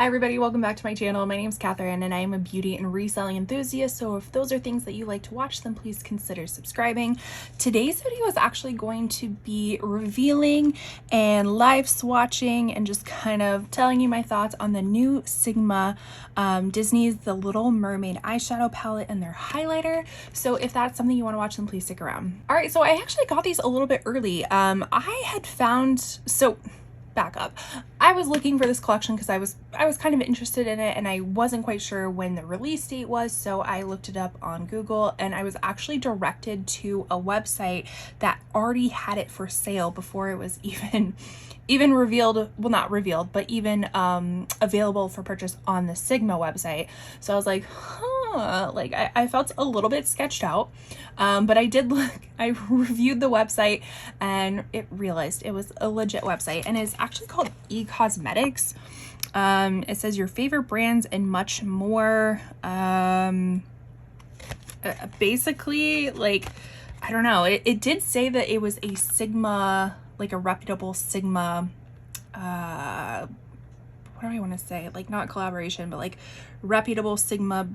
Hi everybody, welcome back to my channel. My name is Catherine and I am a beauty and reselling enthusiast, so if those are things that you like to watch, then please consider subscribing. Today's video is actually going to be revealing and live swatching and just kind of telling you my thoughts on the new Sigma Disney's The Little Mermaid eyeshadow palette and their highlighter. So if that's something you want to watch, then please stick around. All right, so I actually got these a little bit early. I had found, back up. I was looking for this collection because I was kind of interested in it and I wasn't quite sure when the release date was, so I looked it up on Google and I was actually directed to a website that already had it for sale before it was even revealed, well, not revealed, but even available for purchase on the Sigma website. So I was like, like I felt a little bit sketched out, but I did look, I reviewed the website and it realized it was a legit website, and it's actually called eCosmetics. It says your favorite brands and much more. Basically, like, I don't know, it did say that it was a Sigma, like a reputable Sigma, what do I want to say, like not collaboration, but like reputable Sigma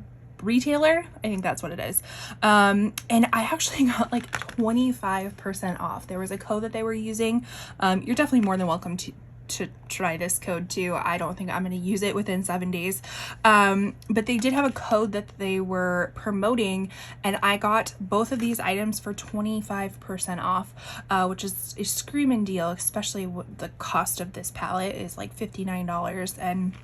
retailer. I think that's what it is. And I actually got like 25% off. There was a code that they were using. You're definitely more than welcome to try this code too. I don't think I'm going to use it within 7 days. But they did have a code that they were promoting, and I got both of these items for 25% off, which is a screaming deal, especially the cost of this palette is like $59. And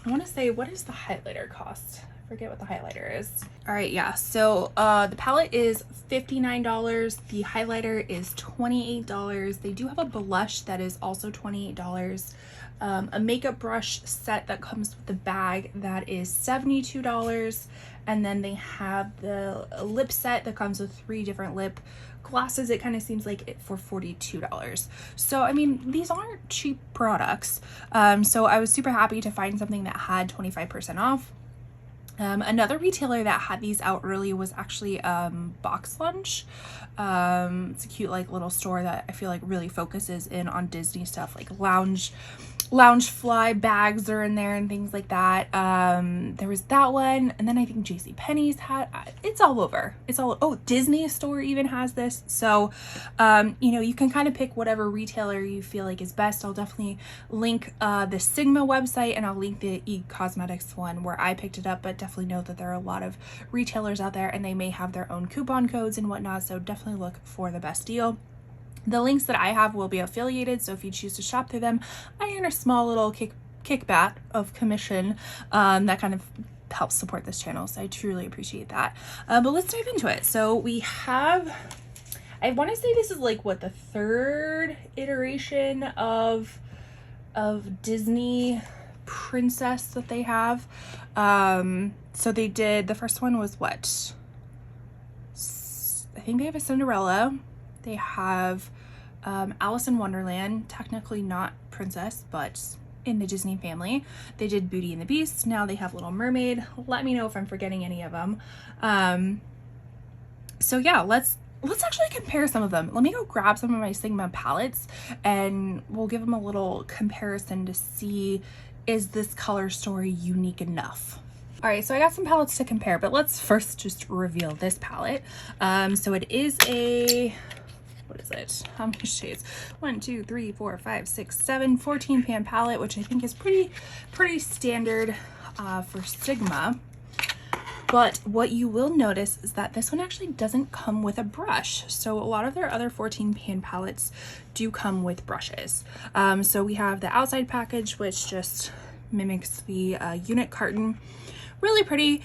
I want to say, what is the highlighter cost? Forget what the highlighter is. All right, yeah, so the palette is $59. The highlighter is $28. They do have a blush that is also $28. A makeup brush set that comes with the bag that is $72. And then they have the lip set that comes with 3 different lip glosses. It kind of seems like it for $42. So I mean, these aren't cheap products. So I was super happy to find something that had 25% off. Another retailer that had these out early was actually Box Lunch. It's a cute like little store that I feel like really focuses in on Disney stuff, like Loungefly bags are in there and things like that. There was that one, and then I think JCPenney's had, it's all over. It's all, oh, Disney store even has this. So you know, you can kind of pick whatever retailer you feel like is best. I'll definitely link the Sigma website, and I'll link the eCosmetics one where I picked it up, but definitely know that there are a lot of retailers out there and they may have their own coupon codes and whatnot, so definitely look for the best deal. The links that I have will be affiliated, so if you choose to shop through them, I earn a small little kickback of commission that kind of helps support this channel, so I truly appreciate that. But let's dive into it. So we have, I want to say this is like what, the 3rd iteration of Disney princess that they have. So they did, the first one was what? I think they have a Cinderella. They have Alice in Wonderland, technically not princess, but in the Disney family. They did Beauty and the Beast. Now they have Little Mermaid. Let me know if I'm forgetting any of them. So yeah, let's actually compare some of them. Let me go grab some of my Sigma palettes and we'll give them a little comparison to see, is this color story unique enough? All right, so I got some palettes to compare, but let's first just reveal this palette. So it is a, what is it? How many shades? 1, 2, 3, 4, 5, 6, 7, 14 pan palette, which I think is pretty standard for Sigma. But what you will notice is that this one actually doesn't come with a brush. So a lot of their other 14 pan palettes do come with brushes. So we have the outside package, which just mimics the unit carton. Really pretty.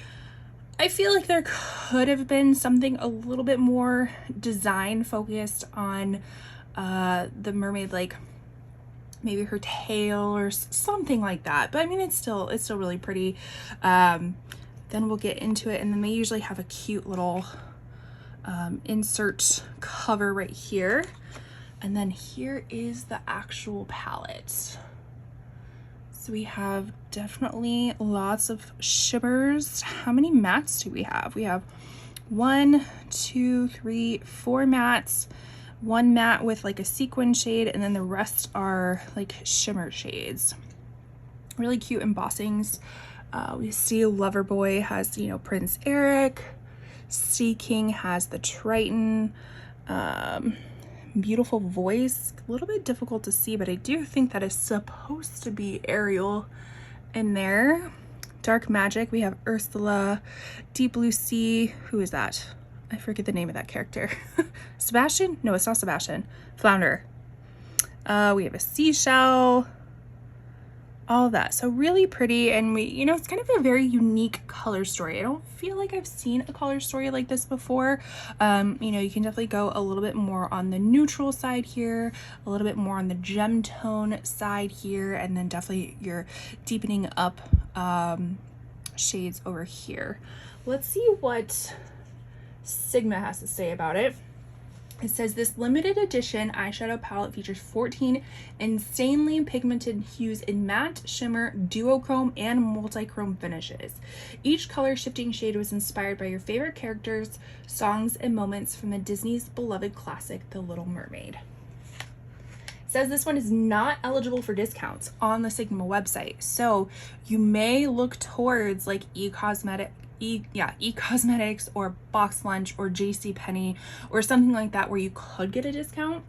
I feel like there could have been something a little bit more design focused on the mermaid, like maybe her tail or something like that. But I mean, it's still really pretty. Then we'll get into it, and then they usually have a cute little insert cover right here. And then here is the actual palette. So we have definitely lots of shimmers. How many mattes do we have? We have 1, 2, 3, 4 mattes, 1 matte with like a sequin shade, and then the rest are like shimmer shades. Really cute embossings. We see Loverboy has, you know, Prince Eric. Sea King has the Triton. Beautiful voice. A little bit difficult to see, but I do think that is supposed to be Ariel in there. Dark Magic, we have Ursula. Deep Blue Sea, who is that? I forget the name of that character. Sebastian? No, it's not Sebastian. Flounder. We have a seashell. All of that. So really pretty, and we, you know, it's kind of a very unique color story. I don't feel like I've seen a color story like this before. You know, you can definitely go a little bit more on the neutral side here, a little bit more on the gem tone side here, and then definitely you're deepening up shades over here. Let's see what Sigma has to say about it. It says this limited edition eyeshadow palette features 14 insanely pigmented hues in matte, shimmer, duochrome, and multichrome finishes. Each color shifting shade was inspired by your favorite characters, songs, and moments from the Disney's beloved classic, The Little Mermaid. It says this one is not eligible for discounts on the Sigma website, so you may look towards like e-cosmetics or Box Lunch or JCPenney or something like that where you could get a discount.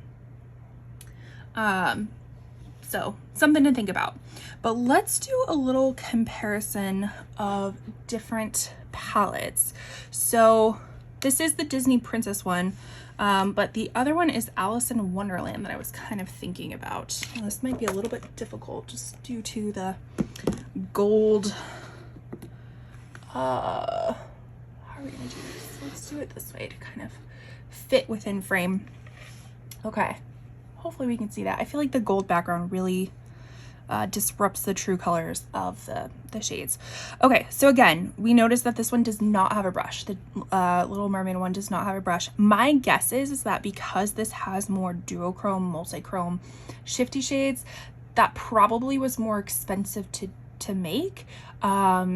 So something to think about. But let's do a little comparison of different palettes. So this is the Disney Princess one, but the other one is Alice in Wonderland that I was kind of thinking about. This might be a little bit difficult just due to the gold. How are we gonna do this? Let's do it this way to kind of fit within frame. Okay, hopefully we can see that. I feel like the gold background really disrupts the true colors of the shades. Okay, so again, we noticed that this one does not have a brush. The Little Mermaid one does not have a brush. My guess is that because this has more duochrome, multichrome, shifty shades, that probably was more expensive to make,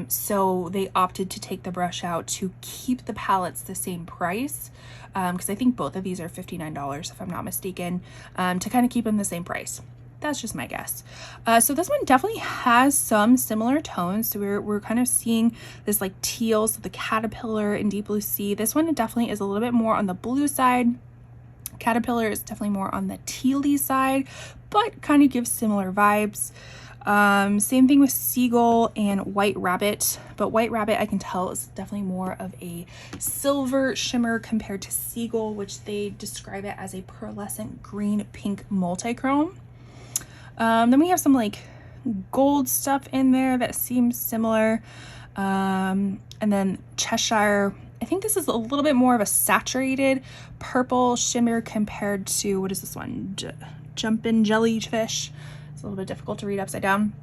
so they opted to take the brush out to keep the palettes the same price, because I think both of these are $59 if I'm not mistaken, to kind of keep them the same price. That's just my guess. So this one definitely has some similar tones, so we're kind of seeing this like teal, so the Caterpillar and Deep Blue Sea. This one definitely is a little bit more on the blue side. Caterpillar is definitely more on the tealy side, but kind of gives similar vibes. Same thing with Seagull and White Rabbit, but White Rabbit I can tell is definitely more of a silver shimmer compared to Seagull, which they describe it as a pearlescent green pink multichrome. Then we have some like gold stuff in there that seems similar, and then Cheshire. I think this is a little bit more of a saturated purple shimmer compared to, what is this one? Jumpin' Jellyfish. It's a little bit difficult to read upside down,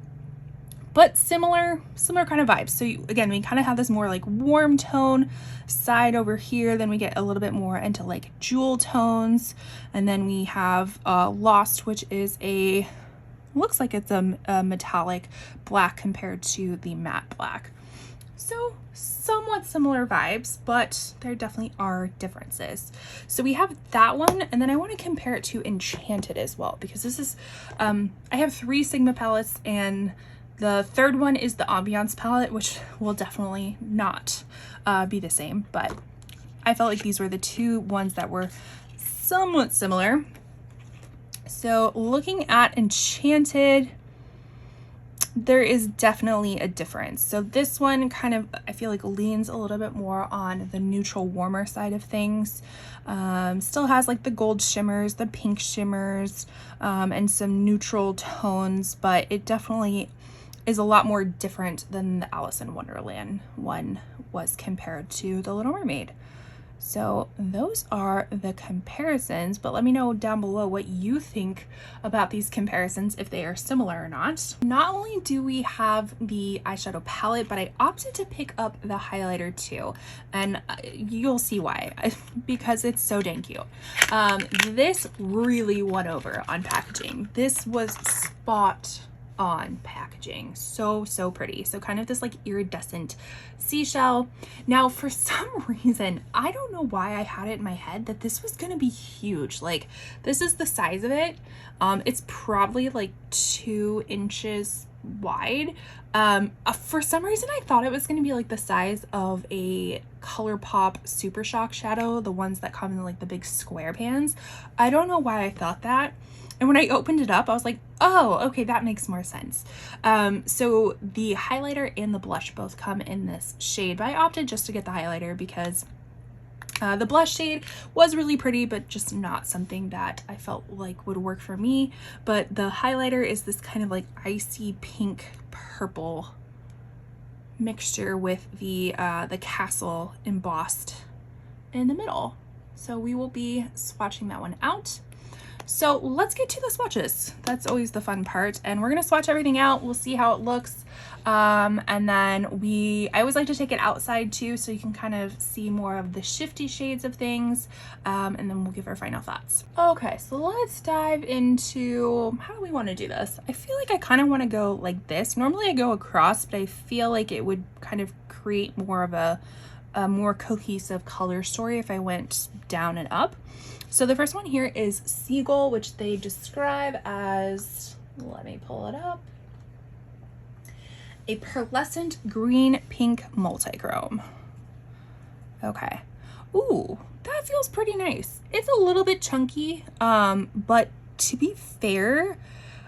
but similar kind of vibes. So again, we kind of have this more like warm tone side over here. Then we get a little bit more into like jewel tones. And then we have Lost, which is looks like it's a metallic black compared to the matte black. So somewhat similar vibes, but there definitely are differences. So we have that one, and then I want to compare it to Enchanted as well, because this is, I have 3 Sigma palettes, and the third one is the Ambiance palette, which will definitely not be the same, but I felt like these were the 2 ones that were somewhat similar. So looking at Enchanted, there is definitely a difference. So this one kind of, I feel like, leans a little bit more on the neutral, warmer side of things. Still has like the gold shimmers, the pink shimmers, and some neutral tones, but it definitely is a lot more different than the Alice in Wonderland one was compared to the Little Mermaid. So those are the comparisons, but let me know down below what you think about these comparisons, if they are similar or not. Not only do we have the eyeshadow palette, but I opted to pick up the highlighter too, and you'll see why, because it's so dang cute. This really won over on packaging. This was spot on packaging. So pretty. So kind of this like iridescent seashell. Now for some reason, I don't know why I had it in my head that this was gonna be huge. Like, this is the size of it. It's probably like 2 inches wide. For some reason I thought it was going to be like the size of a ColourPop Super Shock shadow, the ones that come in like the big square pans. I don't know why I thought that. And when I opened it up, I was like, oh, okay, that makes more sense. So the highlighter and the blush both come in this shade, but I opted just to get the highlighter because the blush shade was really pretty, but just not something that I felt like would work for me. But the highlighter is this kind of like icy pink purple mixture with the castle embossed in the middle. So we will be swatching that one out. So let's get to the swatches. That's always the fun part. And we're gonna swatch everything out. We'll see how it looks. And then I always like to take it outside too, so you can kind of see more of the shifty shades of things. And then we'll give our final thoughts. Okay, so let's dive into, how do we wanna do this? I feel like I kind of wanna go like this. Normally I go across, but I feel like it would kind of create more of a more cohesive color story if I went down and up. So the first one here is Seagull, which they describe as, let me pull it up, a pearlescent green pink multichrome. Okay. Ooh, that feels pretty nice. It's a little bit chunky, but to be fair,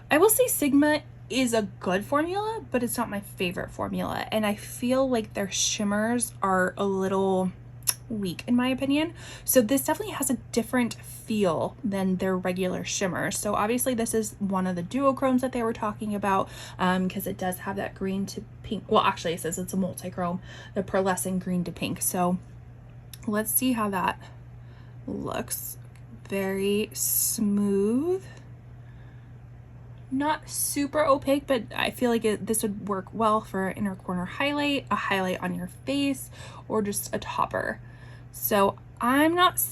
I will say Sigma is a good formula, but it's not my favorite formula. And I feel like their shimmers are a little weak in my opinion. So this definitely has a different feel than their regular shimmers. So obviously this is one of the duochromes that they were talking about, because it does have that green to pink. Well, actually it says it's a multichrome, the pearlescent green to pink. So let's see how that looks. Very smooth, not super opaque, but I feel like this would work well for an inner corner highlight, a highlight on your face, or just a topper. So I'm not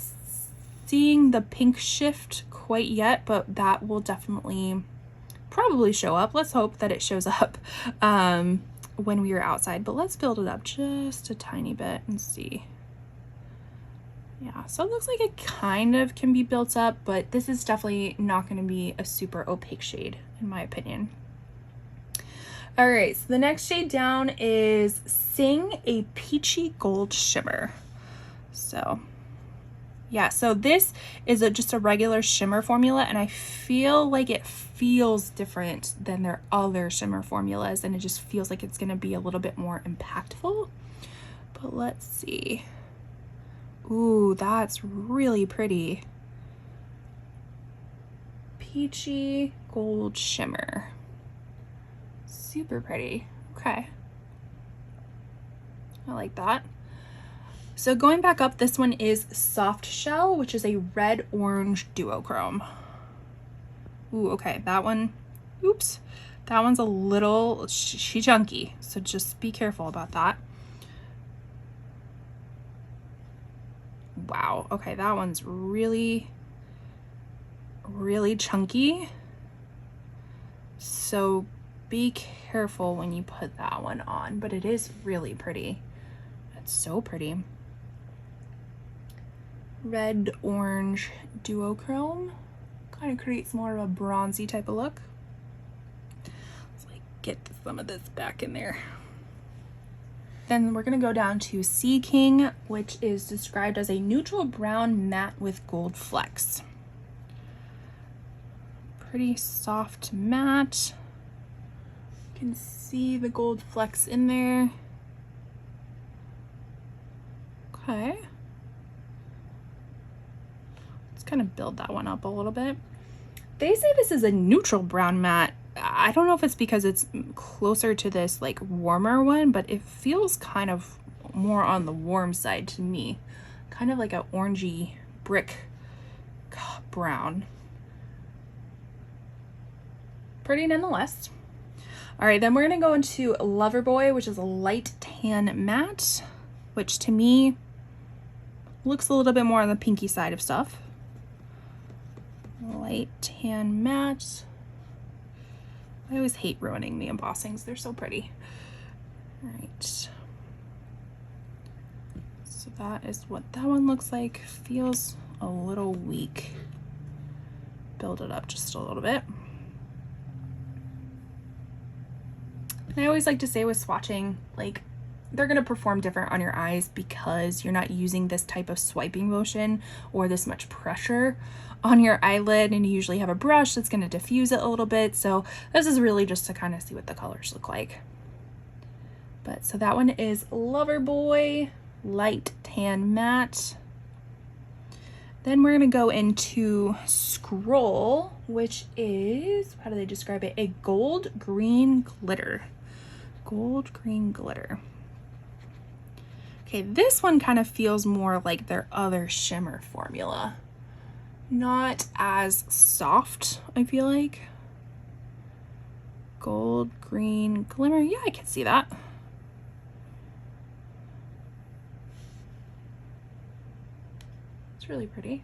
seeing the pink shift quite yet, but that will definitely probably show up. Let's hope that it shows up when we are outside, but let's build it up just a tiny bit and see. Yeah, so it looks like it kind of can be built up, but this is definitely not going to be a super opaque shade in my opinion. All right, so the next shade down is Sing, a peachy gold shimmer. So yeah, so this is just a regular shimmer formula, and I feel like it feels different than their other shimmer formulas, and it just feels like it's going to be a little bit more impactful. But let's see. Ooh, that's really pretty. Peachy gold shimmer. Super pretty. Okay. I like that. So going back up, this one is Soft Shell, which is a red orange duochrome. Ooh, okay, that one, oops, that one's a little chunky, so just be careful about that. Wow, okay, that one's really chunky, so be careful when you put that one on, but it is really pretty. It's so pretty. Red orange duochrome kind of creates more of a bronzy type of look. Let's like get some of this back in there. Then we're going to go down to Sea King, which is described as a neutral brown matte with gold flecks. Pretty soft matte. You can see the gold flecks in there. Okay. Let's kind of build that one up a little bit. They say this is a neutral brown matte. I don't know if it's because it's closer to this like warmer one, but it feels kind of more on the warm side to me. Kind of like an orangey brick brown. Pretty nonetheless. All right, then we're gonna go into Loverboy, which is a light tan matte, which to me looks a little bit more on the pinky side of stuff. Light tan matte. I always hate ruining the embossings. They're so pretty. All right. So that is what that one looks like. Feels a little weak. Build it up just a little bit. I always like to say with swatching, like, they're going to perform different on your eyes because you're not using this type of swiping motion or this much pressure on your eyelid, and you usually have a brush that's going to diffuse it a little bit. So this is really just to kind of see what the colors look like. But so that one is Loverboy Light Tan Matte. Then we're going to go into Scroll, which is, how do they describe it? A gold green glitter. Gold green glitter. Okay, this one kind of feels more like their other shimmer formula. Not as soft, I feel like. Gold green glimmer. Yeah, I can see that. It's really pretty.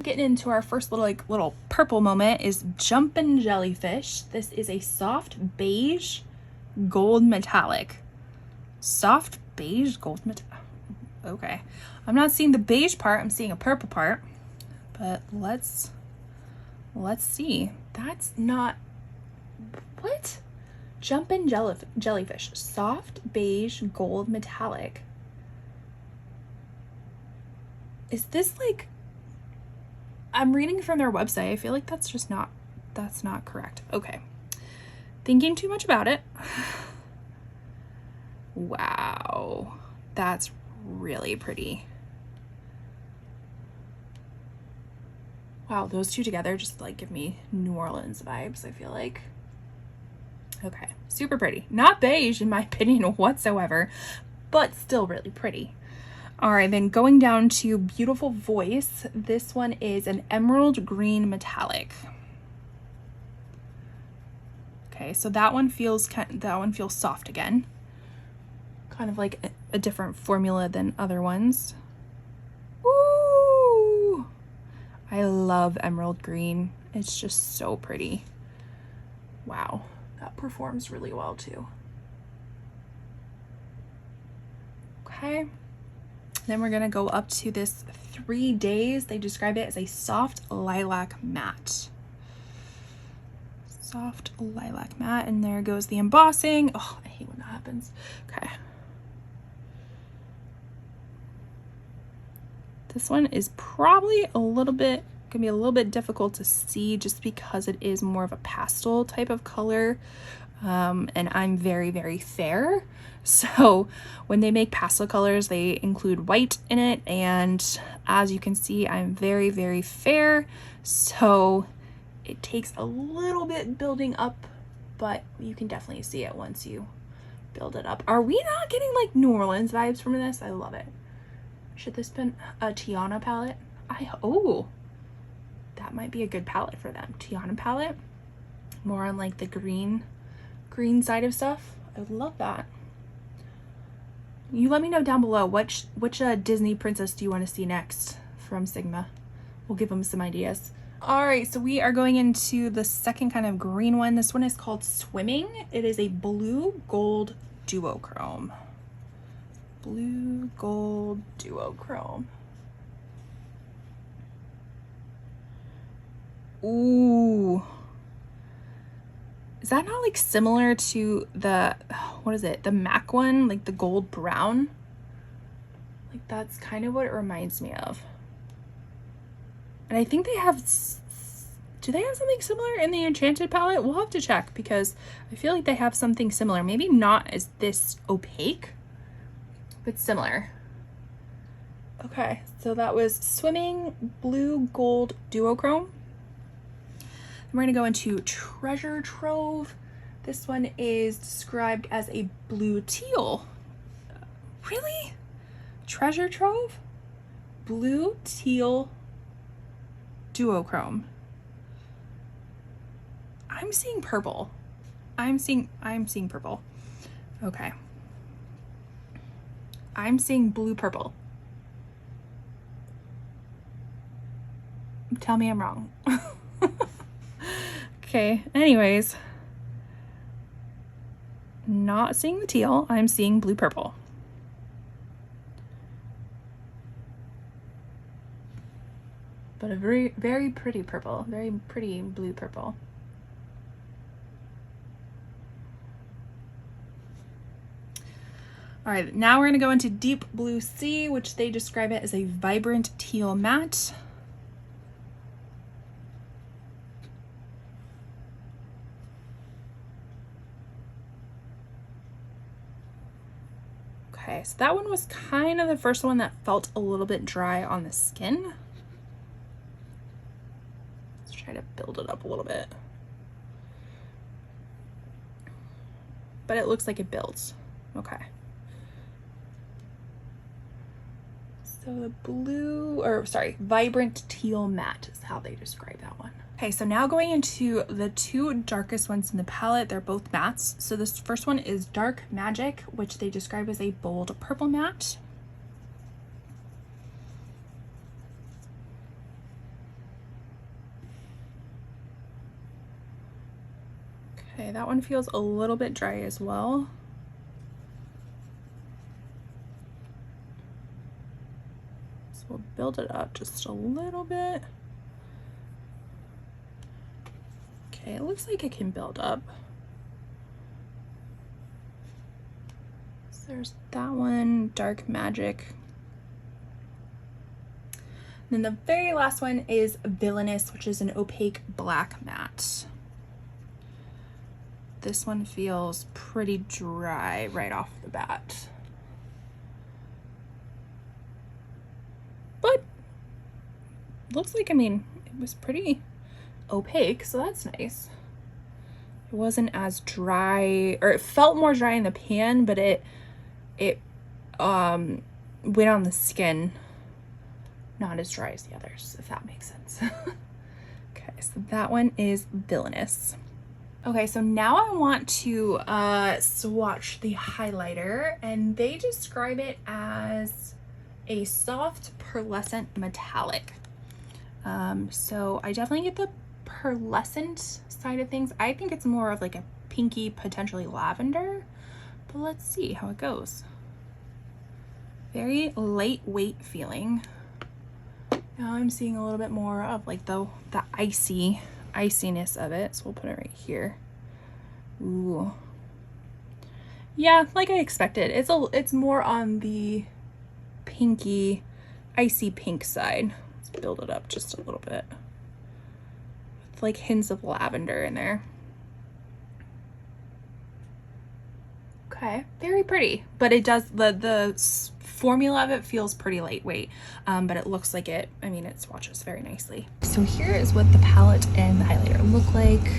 Getting into our first little purple moment is Jumpin' Jellyfish. This is a soft beige gold metallic. Soft beige gold metallic. Okay, I'm not seeing the beige part, I'm seeing a purple part, but let's see. That's not, what? Jumpin' Jellyfish, soft beige gold metallic. Is this like, I'm reading from their website, I feel like that's not correct. Okay, thinking too much about it. Wow, that's really pretty. Wow, those two together just like give me New Orleans vibes, I feel like. Okay, super pretty. Not beige in my opinion whatsoever, but still really pretty. All right, then going down to Beautiful Voice. This one is an emerald green metallic. Okay, so that one feels soft again. Kind of like a different formula than other ones. Ooh, I love emerald green. It's just so pretty. Wow, that performs really well too. Okay, then we're gonna go up to this 3 Days. They describe it as a soft lilac matte. Soft lilac matte, and there goes the embossing. Oh, I hate when that happens. Okay. This one is probably gonna be a little bit difficult to see just because it is more of a pastel type of color. And I'm very, very fair. So when they make pastel colors, they include white in it. And as you can see, I'm very, very fair. So it takes a little bit building up, but you can definitely see it once you build it up. Are we not getting like New Orleans vibes from this? I love it. Should this been a Tiana palette? Oh, that might be a good palette for them. Tiana palette, more on like the green side of stuff. I would love that. You let me know down below which Disney princess do you want to see next from Sigma. We'll give them some ideas. All right, so we are going into the second kind of green one. This one is called Swimming. It is a blue gold duochrome. Blue gold duochrome. Ooh, is that not like similar to the, what is it, the MAC one, like the gold brown? Like that's kind of what it reminds me of. And I think they have, do they have something similar in the Enchanted palette? We'll have to check because I feel like they have something similar. Maybe not as this opaque, but similar. Okay, so that was Swimming Blue Gold Duochrome. Then we're gonna go into Treasure Trove. This one is described as a blue teal. Really? Treasure Trove? Blue teal duochrome. I'm seeing purple. I'm seeing purple. Okay. I'm seeing blue purple. Tell me I'm wrong. Okay, anyways. Not seeing the teal, I'm seeing blue purple. But a very, very pretty purple, very pretty blue purple. All right, now we're gonna go into Deep Blue Sea, which they describe it as a vibrant teal matte. Okay, so that one was kind of the first one that felt a little bit dry on the skin. Let's try to build it up a little bit. But it looks like it builds. Okay. So the blue, or sorry, vibrant teal matte is how they describe that one. Okay, so now going into the two darkest ones in the palette, they're both mattes. So this first one is Dark Magic, which they describe as a bold purple matte. Okay, that one feels a little bit dry as well. So we'll build it up just a little bit. Okay, it looks like it can build up. So there's that one, Dark Magic. Then the very last one is Villainous, which is an opaque black matte. This one feels pretty dry right off the bat. But looks like, I mean, it was pretty opaque, so that's nice. It wasn't as dry, or it felt more dry in the pan, but it went on the skin not as dry as the others, if that makes sense. Okay, so that one is Villainous. Okay, so now I want to swatch the highlighter, and they describe it as a soft pearlescent metallic. So I definitely get the pearlescent side of things. I think it's more of like a pinky, potentially lavender, but let's see how it goes. Very lightweight feeling. Now I'm seeing a little bit more of like the iciness of it, so we'll put it right here. Ooh, yeah, like I expected. It's more on the pinky, icy pink side. Let's build it up just a little bit with like hints of lavender in there. Okay, very pretty, but it does, the formula of it feels pretty lightweight, but it looks like it, I mean, it swatches very nicely. So here is what the palette and the highlighter look like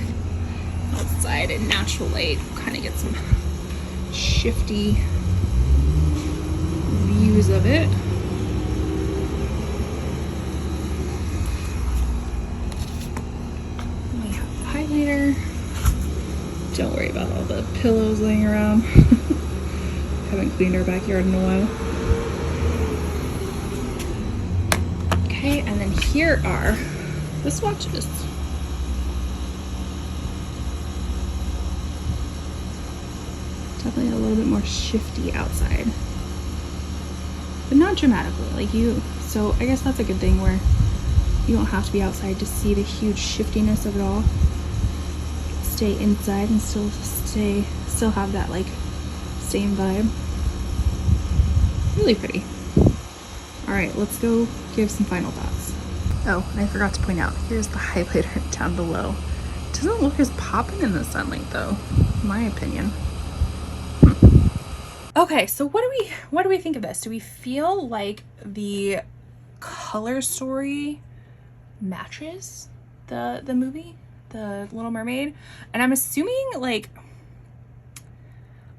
outside in natural light. Kind of get some shifty views of it. We have the highlighter. Don't worry about all the pillows laying around. Haven't cleaned our backyard in a while. Okay, and then here are the swatches. Definitely a little bit more shifty outside, but not dramatically like you. So I guess that's a good thing, where you don't have to be outside to see the huge shiftiness of it all. Stay inside and still have that like same vibe. Really pretty. All right, let's go give some final thoughts. Oh, and I forgot to point out, here's the highlighter down below. It doesn't look as popping in the sunlight though, in my opinion. Okay, so what do we think of this? Do we feel like the color story matches the movie, The Little Mermaid? And I'm assuming, like,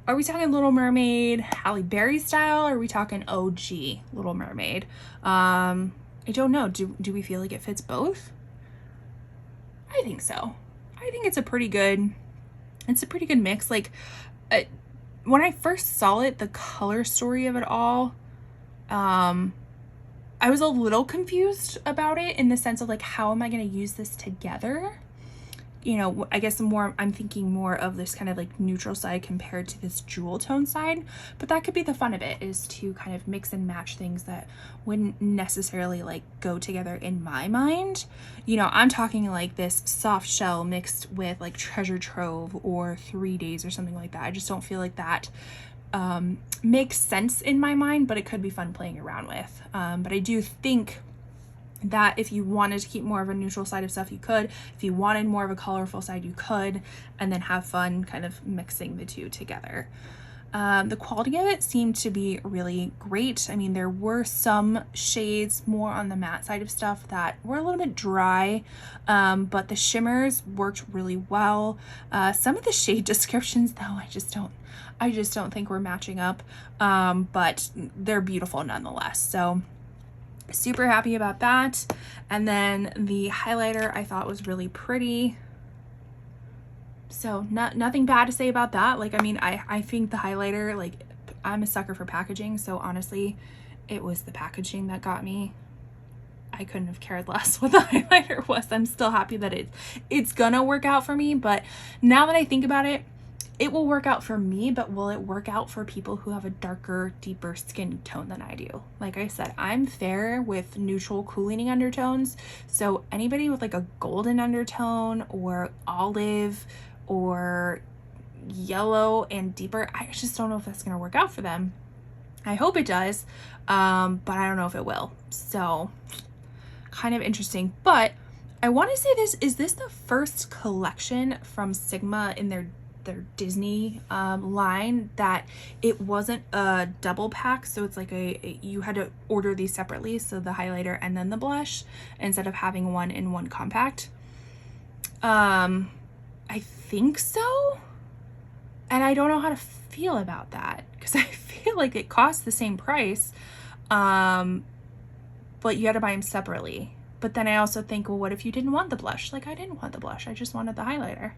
are we talking Little Mermaid Halle Berry style, or are we talking OG Little Mermaid? I don't know. Do we feel like it fits both? I think so. I think it's a pretty good mix. Like, when I first saw it, the color story of it all, I was a little confused about it, in the sense of like, how am I going to use this together? You know, I guess I'm thinking more of this kind of like neutral side compared to this jewel tone side, but that could be the fun of it, is to kind of mix and match things that wouldn't necessarily like go together in my mind. You know, I'm talking like this soft shell mixed with like Treasure Trove or 3 Days or something like that. I just don't feel like that makes sense in my mind, but it could be fun playing around with. But I do think that if you wanted to keep more of a neutral side of stuff, you could. If you wanted more of a colorful side, you could, and then have fun kind of mixing the two together. The quality of it seemed to be really great. I mean, there were some shades more on the matte side of stuff that were a little bit dry, but the shimmers worked really well. Some of the shade descriptions, though, I just don't think we're matching up, but they're beautiful nonetheless. So super happy about that. And then the highlighter I thought was really pretty. So nothing bad to say about that. Like, I mean, I think the highlighter, like, I'm a sucker for packaging. So honestly, it was the packaging that got me. I couldn't have cared less what the highlighter was. I'm still happy that it's gonna work out for me. But now that I think about it, it will work out for me, but will it work out for people who have a darker, deeper skin tone than I do? Like I said, I'm fair with neutral, cooling undertones. So anybody with like a golden undertone or olive or yellow and deeper, I just don't know if that's going to work out for them. I hope it does, but I don't know if it will. So kind of interesting. But I want to say this, is this the first collection from Sigma in their Disney line that it wasn't a double pack? So it's like you had to order these separately, so the highlighter and then the blush, instead of having one in one compact. I think so, and I don't know how to feel about that, because I feel like it costs the same price, but you had to buy them separately. But then I also think, well, what if you didn't want the blush? Like, I didn't want the blush, I just wanted the highlighter.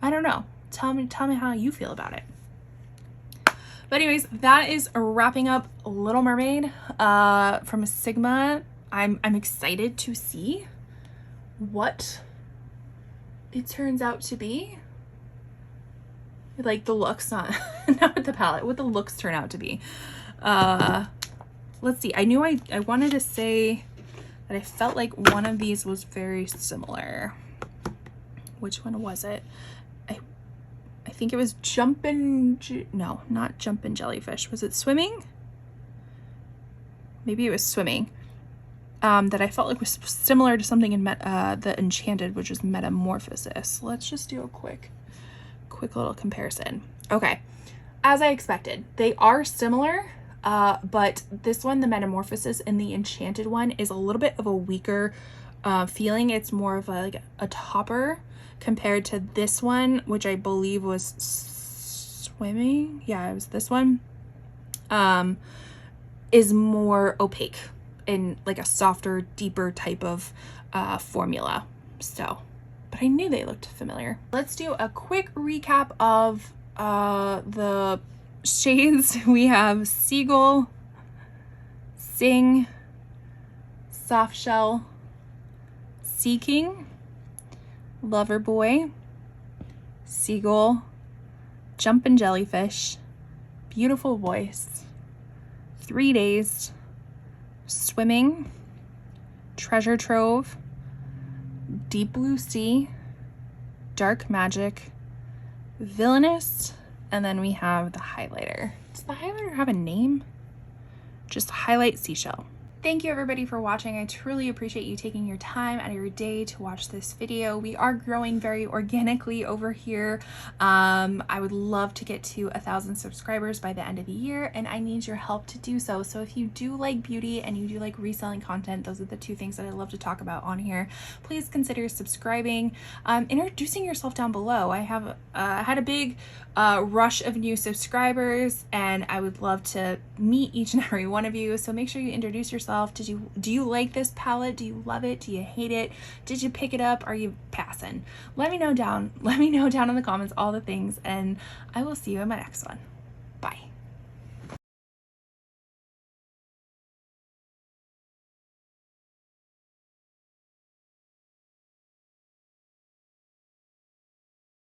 I don't know. Tell me how you feel about it. But anyways, that is wrapping up Little Mermaid from Sigma. I'm excited to see what it turns out to be. Like the looks, not with the palette, what the looks turn out to be. Let's see. I knew I wanted to say that I felt like one of these was very similar. Which one was it? I think it was no, not Jumpin' Jellyfish. Was it Swimming? Maybe it was Swimming. That I felt like was similar to something in the Enchanted, which was Metamorphosis. Let's just do a quick little comparison. Okay, as I expected, they are similar, but this one, the Metamorphosis, and the Enchanted one is a little bit of a weaker feeling. It's more of like a topper compared to this one, which I believe was Swimming. Yeah, it was this one. Is more opaque in like a softer, deeper type of formula. So, but I knew they looked familiar. Let's do a quick recap of the shades. We have Seagull, Sing, Soft Shell, Sea King, Lover Boy, Seagull, Jumpin' Jellyfish, Beautiful Voice, 3 Days, Swimming, Treasure Trove, Deep Blue Sea, Dark Magic, Villainous, and then we have the highlighter. Does the highlighter have a name? Just Highlight Seashell. Thank you everybody for watching. I truly appreciate you taking your time out of your day to watch this video. We are growing very organically over here. I would love to get to 1,000 subscribers by the end of the year, and I need your help to do so. So if you do like beauty and you do like reselling content, those are the two things that I love to talk about on here. Please consider subscribing, introducing yourself down below. I have had a big rush of new subscribers, and I would love to meet each and every one of you. So make sure you introduce yourself. Do you like this palette? Do you love it? Do you hate it? Did you pick it up? Are you passing? Let me know down in the comments all the things, and I will see you in my next one.